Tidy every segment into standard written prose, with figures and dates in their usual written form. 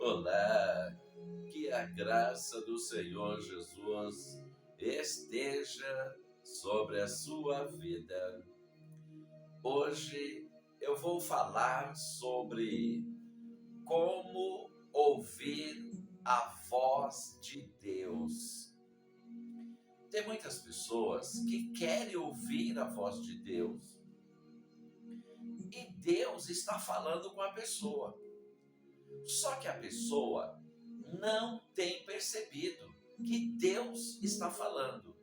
Olá, que a graça do Senhor Jesus esteja sobre a sua vida. Hoje eu vou falar sobre como ouvir a voz de Deus. Tem muitas pessoas que querem ouvir a voz de Deus e Deus está falando com a pessoa. Só que a pessoa não tem percebido que Deus está falando,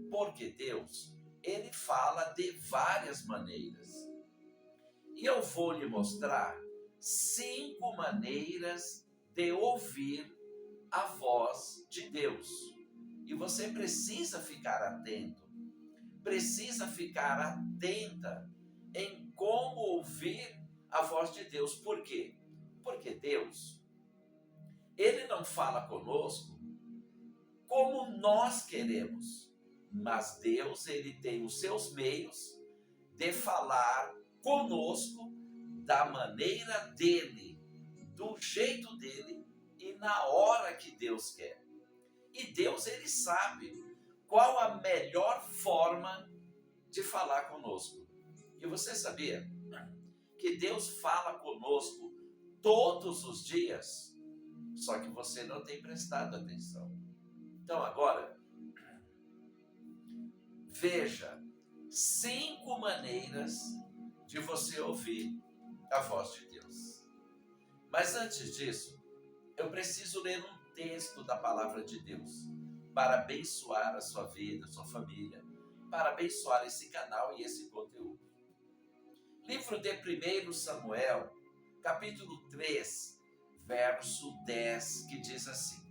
porque Deus, ele fala de várias maneiras. E eu vou lhe mostrar 5 maneiras de ouvir a voz de Deus. E você precisa ficar atento, precisa ficar atenta em como ouvir a voz de Deus. Por quê? Porque Deus, ele não fala conosco como nós queremos, mas Deus, ele tem os seus meios de falar conosco da maneira dele, do jeito dele e na hora que Deus quer. E Deus, ele sabe qual a melhor forma de falar conosco. E você sabia que Deus fala conosco todos os dias? Só que você não tem prestado atenção. Então agora, veja 5 maneiras de você ouvir a voz de Deus. Mas antes disso, eu preciso ler um texto da palavra de Deus para abençoar a sua vida, a sua família, para abençoar esse canal e esse conteúdo. Livro de 1 Samuel, capítulo 3, verso 10, que diz assim: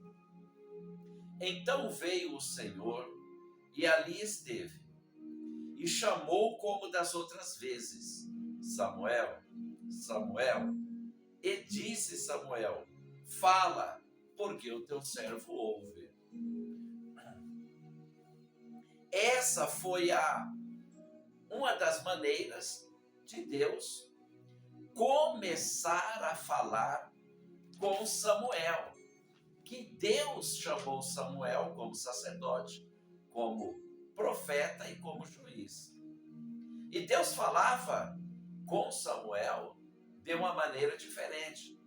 Então veio o Senhor e ali esteve, e chamou como das outras vezes: Samuel, Samuel. E disse Samuel: Fala, porque o teu servo ouve. Essa foi uma das maneiras de Deus começar a falar com Samuel. Que Deus chamou Samuel como sacerdote, como profeta e como juiz. E Deus falava com Samuel de uma maneira diferente.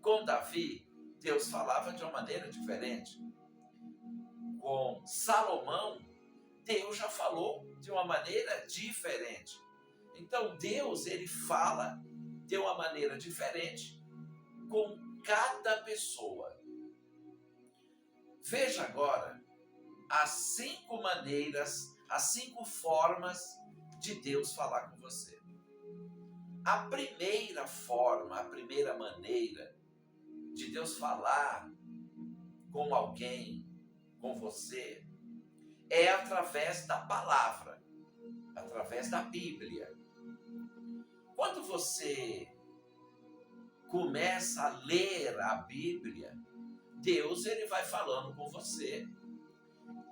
Com Davi, Deus falava de uma maneira diferente. Com Salomão, Deus já falou de uma maneira diferente. Então Deus, ele fala de uma maneira diferente com cada pessoa. Veja agora as 5 maneiras, as 5 formas de Deus falar com você. A primeira forma, a primeira maneira de Deus falar com alguém, com você, é através da palavra, através da Bíblia. Quando você começa a ler a Bíblia, Deus, ele vai falando com você,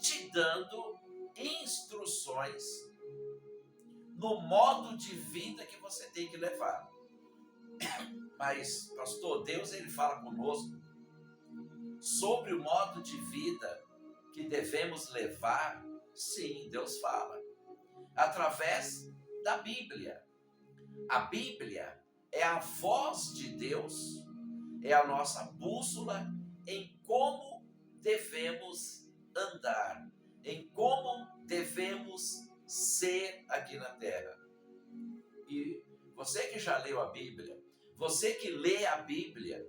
te dando instruções no modo de vida que você tem que levar. Mas, pastor, Deus, ele fala conosco sobre o modo de vida que devemos levar. Sim, Deus fala através da Bíblia. A Bíblia é a voz de Deus, é a nossa bússola em como devemos andar, em como devemos ser aqui na terra. E você que já leu a Bíblia, você que lê a Bíblia,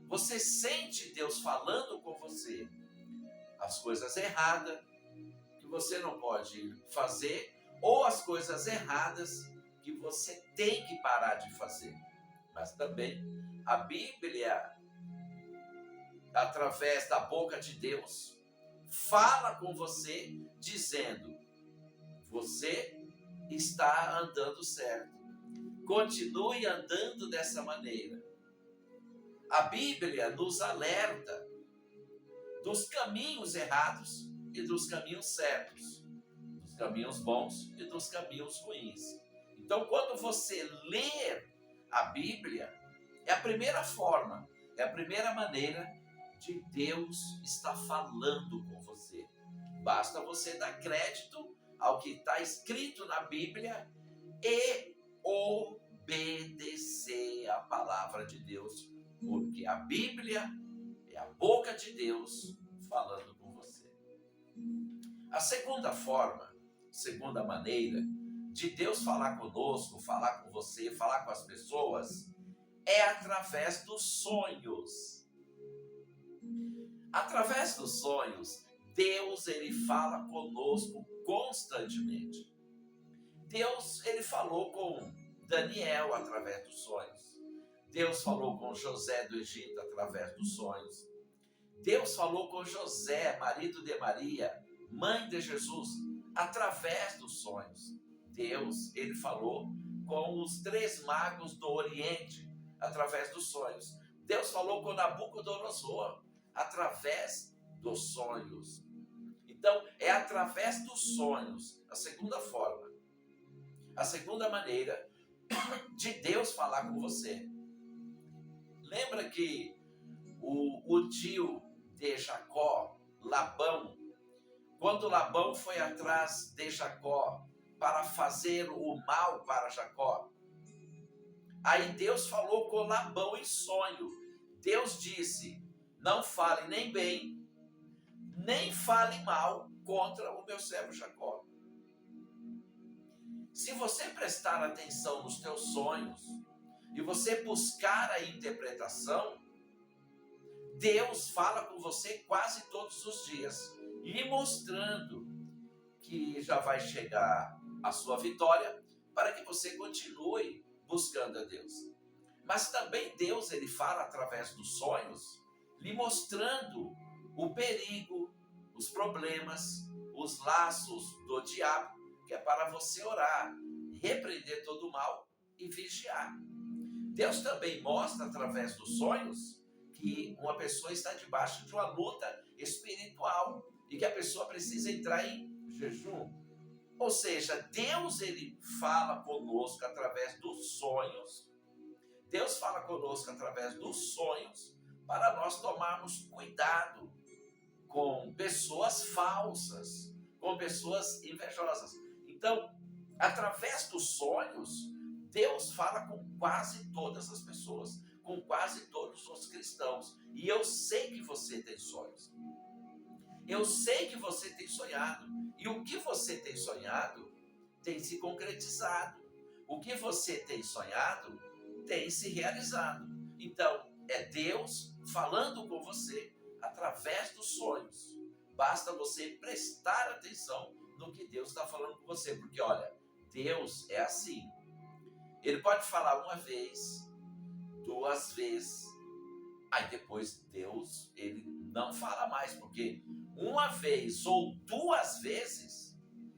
você sente Deus falando com você as coisas erradas que você não pode fazer ou as coisas erradas que você tem que parar de fazer. Mas também a Bíblia, através da boca de Deus, fala com você dizendo: você está andando certo. Continue andando dessa maneira. A Bíblia nos alerta dos caminhos errados e dos caminhos certos, dos caminhos bons e dos caminhos ruins. Então, quando você ler a Bíblia, é a primeira forma, é a primeira maneira de Deus estar falando com você. Basta você dar crédito ao que está escrito na Bíblia e obedecer a palavra de Deus, porque a Bíblia é a boca de Deus falando com você. A segunda forma, segunda maneira de Deus falar conosco, falar com você, falar com as pessoas, é através dos sonhos. Através dos sonhos, Deus, ele fala conosco constantemente. Deus, ele falou com Daniel através dos sonhos. Deus falou com José do Egito através dos sonhos. Deus falou com José, marido de Maria, mãe de Jesus, através dos sonhos. Deus, ele falou com os 3 magos do Oriente, através dos sonhos. Deus falou com Nabucodonosor, através dos sonhos. Então, é através dos sonhos, a segunda forma, a segunda maneira de Deus falar com você. Lembra que o tio de Jacó, Labão, quando Labão foi atrás de Jacó para fazer o mal para Jacó, aí Deus falou com Labão em sonho. Deus disse: não fale nem bem, nem fale mal contra o meu servo Jacó. Se você prestar atenção nos teus sonhos e você buscar a interpretação, Deus fala com você quase todos os dias, lhe mostrando que já vai chegar a sua vitória para que você continue buscando a Deus. Mas também Deus, ele fala através dos sonhos, lhe mostrando o perigo, os problemas, os laços do diabo, que é para você orar, repreender todo o mal e vigiar. Deus também mostra através dos sonhos que uma pessoa está debaixo de uma luta espiritual e que a pessoa precisa entrar em jejum. Ou seja, Deus, ele fala conosco através dos sonhos. Deus fala conosco através dos sonhos para nós tomarmos cuidado com pessoas falsas, com pessoas invejosas. Então, através dos sonhos, Deus fala com quase todas as pessoas, com quase todos os cristãos. E eu sei que você tem sonhos. Eu sei que você tem sonhado. E o que você tem sonhado tem se concretizado. O que você tem sonhado tem se realizado. Então, é Deus falando com você através dos sonhos. Basta você prestar atenção no que Deus está falando com você. Porque, olha, Deus é assim. Ele pode falar uma vez, 2 vezes, aí depois Deus, ele não fala mais, porque uma vez ou 2 vezes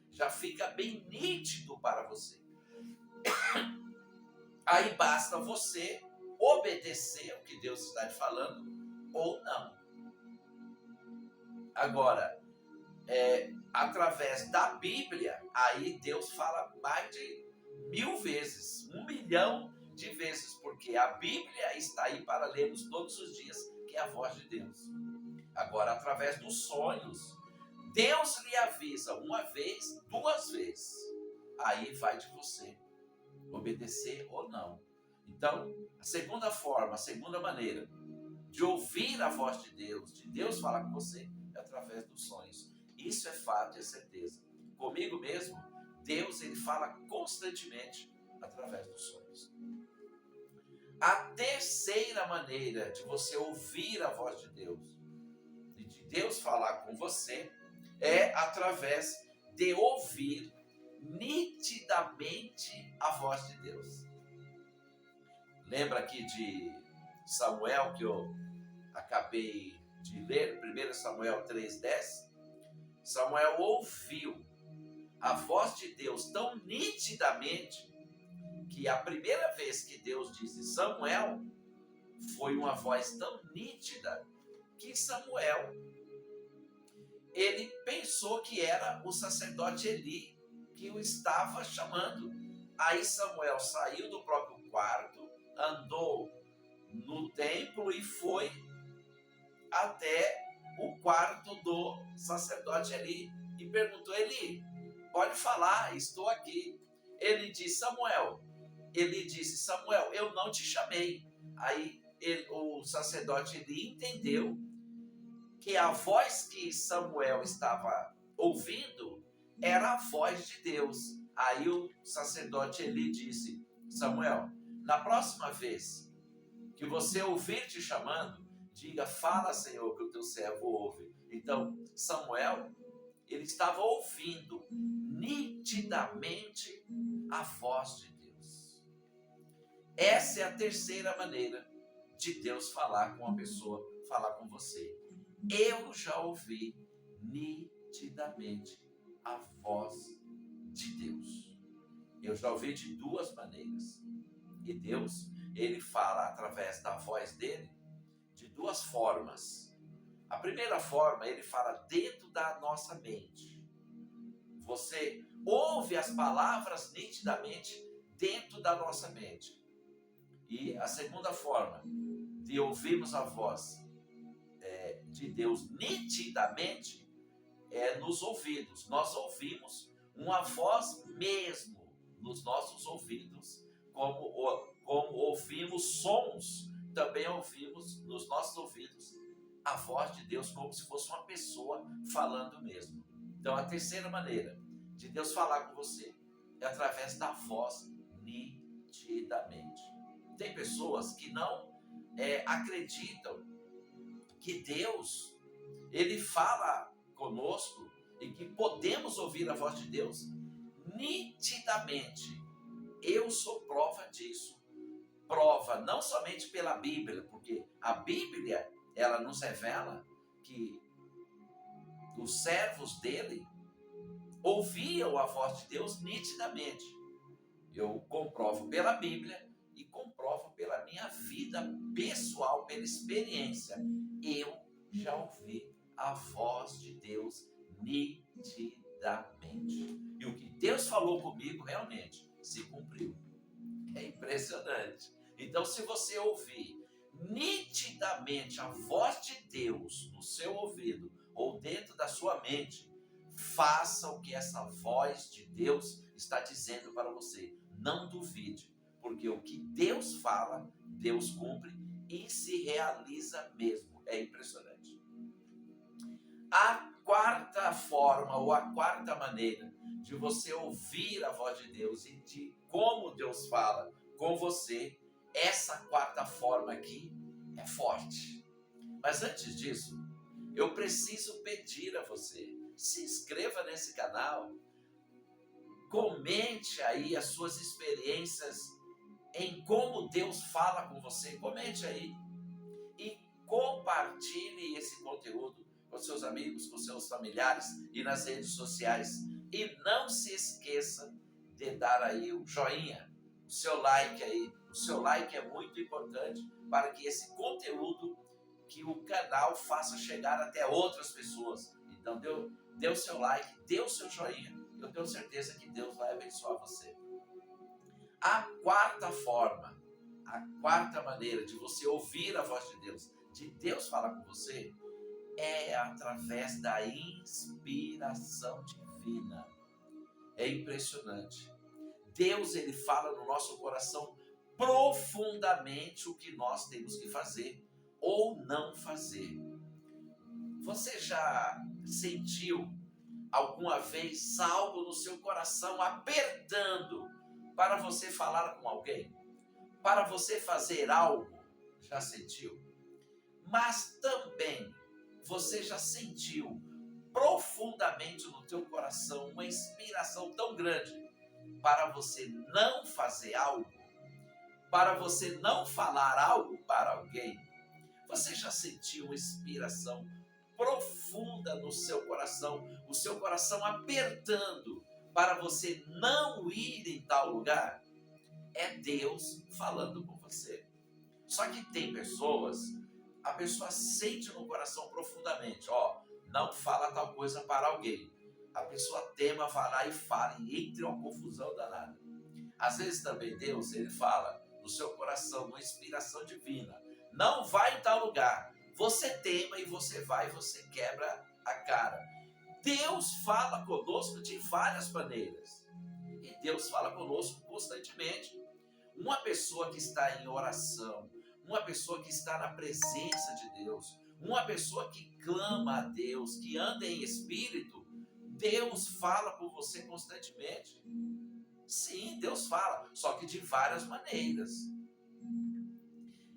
já fica bem nítido para você. Aí basta você obedecer o que Deus está te falando ou não. Agora, através da Bíblia, aí Deus fala mais de 1000 vezes, 1 milhão de vezes, porque a Bíblia está aí para lermos todos os dias, que é a voz de Deus. Agora, através dos sonhos, Deus lhe avisa 1 vez, 2 vezes. Aí vai de você obedecer ou não. Então, a segunda forma, a segunda maneira de ouvir a voz de Deus falar com você, é através dos sonhos. Isso é fato, é certeza. Comigo mesmo, Deus, ele fala constantemente através dos sonhos. A terceira maneira de você ouvir a voz de Deus e de Deus falar com você é através de ouvir nitidamente a voz de Deus. Lembra aqui de Samuel que eu acabei de ler, 1 Samuel 3,10? Samuel ouviu a voz de Deus tão nitidamente que a primeira vez que Deus disse Samuel, foi uma voz tão nítida que Samuel, ele pensou que era o sacerdote Eli que o estava chamando. Aí Samuel saiu do próprio quarto, andou no templo e foi até o quarto do sacerdote Eli e perguntou: Eli, pode falar, estou aqui. Ele disse: Samuel, eu não te chamei. Aí o sacerdote Eli entendeu que a voz que Samuel estava ouvindo era a voz de Deus. Aí o sacerdote Eli disse: Samuel, na próxima vez que você ouvir te chamando, diga: fala, Senhor, que o teu servo ouve. Então, Samuel, ele estava ouvindo nitidamente a voz de Deus. Essa é a terceira maneira de Deus falar com uma pessoa, falar com você. Eu já ouvi nitidamente a voz de Deus. Eu já ouvi de duas maneiras. E Deus, ele fala através da voz dele de duas formas. A primeira forma, ele fala dentro da nossa mente. Você ouve as palavras nitidamente dentro da nossa mente. E a segunda forma de ouvirmos a voz de Deus nitidamente é nos ouvidos. Nós ouvimos uma voz mesmo nos nossos ouvidos, como ouvimos sons, também ouvimos nos nossos ouvidos a voz de Deus como se fosse uma pessoa falando mesmo. Então, a terceira maneira de Deus falar com você é através da voz nitidamente. Tem pessoas que não acreditam que Deus, ele fala conosco e que podemos ouvir a voz de Deus nitidamente. Eu sou prova disso. Prova não somente pela Bíblia, porque a Bíblia, ela nos revela que os servos dele ouviam a voz de Deus nitidamente. Eu comprovo pela Bíblia e comprovo pela minha vida pessoal, pela experiência. Eu já ouvi a voz de Deus nitidamente. E o que Deus falou comigo realmente se cumpriu. É impressionante. Então, se você ouvir nitidamente a voz de Deus no seu ouvido ou dentro da sua mente, faça o que essa voz de Deus está dizendo para você. Não duvide, porque o que Deus fala, Deus cumpre e se realiza mesmo. É impressionante. A quarta forma ou a quarta maneira de você ouvir a voz de Deus e de como Deus fala com você, essa quarta forma aqui é forte. Mas antes disso, eu preciso pedir a você, se inscreva nesse canal, comente aí as suas experiências em como Deus fala com você, comente aí e compartilhe esse conteúdo com seus amigos, com seus familiares e nas redes sociais. E não se esqueça de dar aí o joinha, o seu like aí. O seu like é muito importante para que esse conteúdo, que o canal faça chegar até outras pessoas. Então dê o seu like, dê o seu joinha. Eu tenho certeza que Deus vai abençoar você. A quarta forma, a quarta maneira de você ouvir a voz de Deus falar com você, é através da inspiração divina. É impressionante. Deus, ele fala no nosso coração profundamente o que nós temos que fazer ou não fazer. Você já sentiu alguma vez algo no seu coração apertando para você falar com alguém? Para você fazer algo? Já sentiu? Mas também você já sentiu profundamente no teu coração uma inspiração tão grande para você não fazer algo, para você não falar algo para alguém? Você já sentiu uma inspiração profunda no seu coração, o seu coração apertando para você não ir em tal lugar? É Deus falando com você. Só que tem pessoas, a pessoa sente no coração profundamente, não fala tal coisa para alguém. A pessoa tema, vai lá e fala, e entre uma confusão danada. Às vezes também Deus, ele fala no seu coração, uma inspiração divina, não vai em tal lugar. Você teima e você vai, você quebra a cara. Deus fala conosco de várias maneiras. E Deus fala conosco constantemente. Uma pessoa que está em oração, uma pessoa que está na presença de Deus, uma pessoa que clama a Deus, que anda em espírito, Deus fala por você constantemente. Sim, Deus fala, só que de várias maneiras.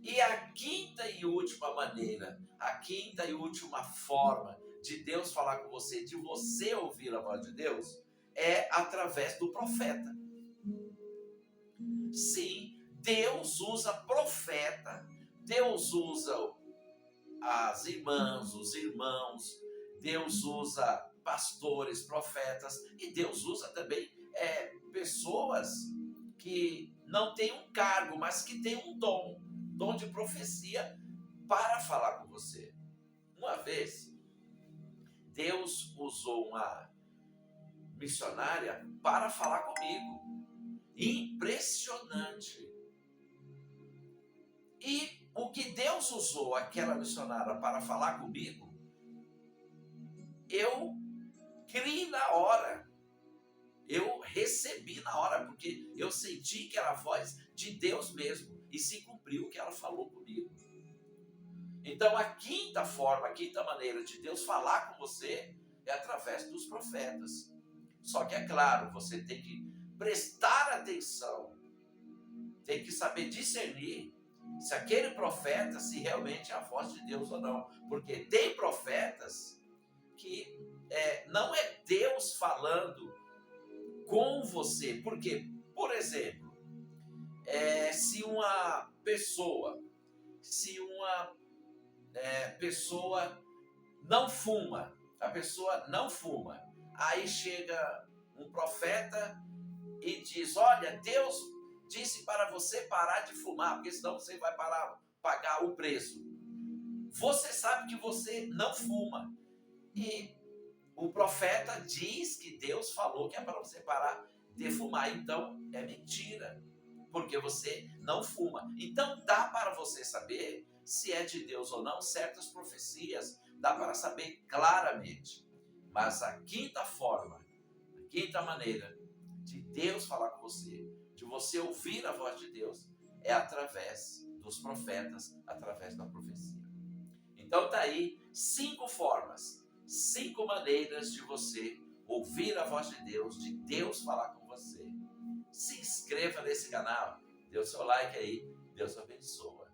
E a quinta e última maneira, a quinta e última forma de Deus falar com você, de você ouvir a voz de Deus, é através do profeta. Sim, Deus usa profeta, Deus usa as irmãs, os irmãos, Deus usa pastores, profetas, e Deus usa também pessoas que não têm um cargo, mas que têm um dom de profecia para falar com você. Uma vez, Deus usou uma missionária para falar comigo. Impressionante. E o que Deus usou aquela missionária para falar comigo, eu criei na hora. Eu recebi na hora, porque eu senti que era a voz de Deus mesmo. E se cumpriu o que ela falou comigo. Então a quinta forma, a quinta maneira de Deus falar com você é através dos profetas. Só que é claro, você tem que prestar atenção, tem que saber discernir se aquele profeta, se realmente é a voz de Deus ou não. Porque tem profetas que não é Deus falando com você. Porque, por exemplo, se uma pessoa não fuma, a pessoa não fuma, aí chega um profeta e diz: olha, Deus disse para você parar de fumar, porque senão você vai pagar o preço. Você sabe que você não fuma. E o profeta diz que Deus falou que é para você parar de fumar. Então, é mentira, porque você não fuma. Então, dá para você saber se é de Deus ou não certas profecias. Dá para saber claramente. Mas a quinta forma, a quinta maneira de Deus falar com você, de você ouvir a voz de Deus, é através dos profetas, através da profecia. Então tá aí 5 formas, 5 maneiras de você ouvir a voz de Deus falar com você. Se inscreva nesse canal, dê o seu like aí, Deus abençoe.